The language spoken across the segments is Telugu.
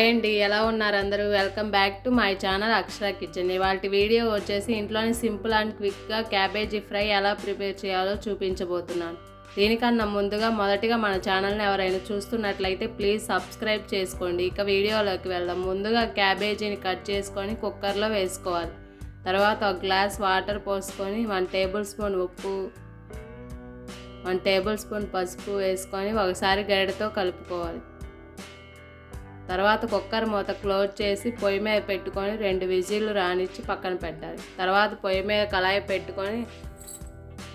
హాయ్ అండి, ఎలా ఉన్నారు అందరూ? Welcome back to my channel Akshara kitchen. ఇవాళ వీడియో వచ్చేసి ఇంట్లోనే సింపుల్ అండ్ క్విక్గా క్యాబేజీ ఫ్రై ఎలా ప్రిపేర్ చేయాలో చూపించబోతున్నాను. దీనికన్నా ముందుగా మొదటిగా మన ఛానల్ని ఎవరైనా చూస్తున్నట్లయితే ప్లీజ్ సబ్స్క్రైబ్ చేసుకోండి. ఇక వీడియోలోకి వెళ్దాం. ముందుగా క్యాబేజీని కట్ చేసుకొని కుక్కర్లో వేసుకోవాలి. తర్వాత ఒక గ్లాస్ వాటర్ పోసుకొని 1 టేబుల్ స్పూన్ ఉప్పు, 1 టేబుల్ స్పూన్ పసుపు వేసుకొని ఒకసారి గరిటెతో కలుపుకోవాలి. తర్వాత కుక్కర్ మూత క్లోజ్ చేసి పొయ్యి మీద పెట్టుకొని 2 విజిల్లు రానిచ్చి పక్కన పెట్టాలి. తర్వాత పొయ్యి మీద కళాయి పెట్టుకొని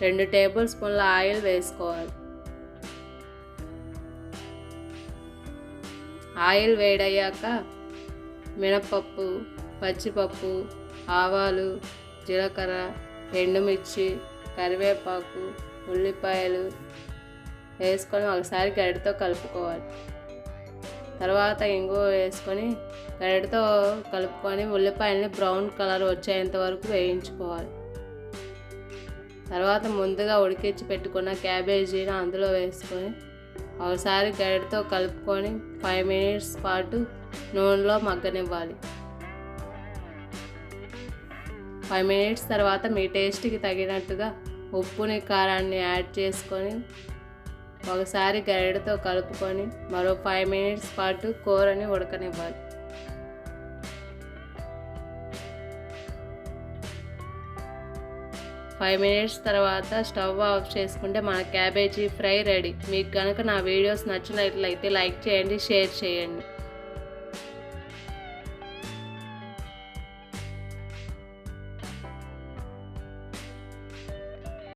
2 టేబుల్ స్పూన్ల ఆయిల్ వేసుకోవాలి. ఆయిల్ వేడయ్యాక మినపప్పు, పచ్చిపప్పు, ఆవాలు, జీలకర్ర, ఎండుమిర్చి, కరివేపాకు, ఉల్లిపాయలు వేసుకొని ఒకసారి గరిటెతో కలుపుకోవాలి. తర్వాత ఇంగువ వేసుకొని గరిటెతో కలుపుకొని ఉల్లిపాయలని బ్రౌన్ కలర్ వచ్చేంత వరకు వేయించుకోవాలి. తర్వాత ముందుగా ఉడికించి పెట్టుకున్న క్యాబేజీని అందులో వేసుకొని ఒకసారి గరిటెతో కలుపుకొని 5 మినిట్స్ పాటు నూనెలో మగ్గనివ్వాలి. 5 మినిట్స్ తర్వాత మీ టేస్ట్కి తగినట్టుగా ఉప్పుని, కారాన్ని యాడ్ చేసుకొని ఒకసారి గరిటెతో కలుపుకొని మరో 5 మినిట్స్ పాటు కూరని ఉడకనివ్వాలి. ఫైవ్ మినిట్స్ తర్వాత స్టవ్ ఆఫ్ చేసుకుంటే మన క్యాబేజీ ఫ్రై రెడీ. మీకు కనుక నా వీడియోస్ నచ్చినట్లయితే లైక్ చేయండి, షేర్ చేయండి.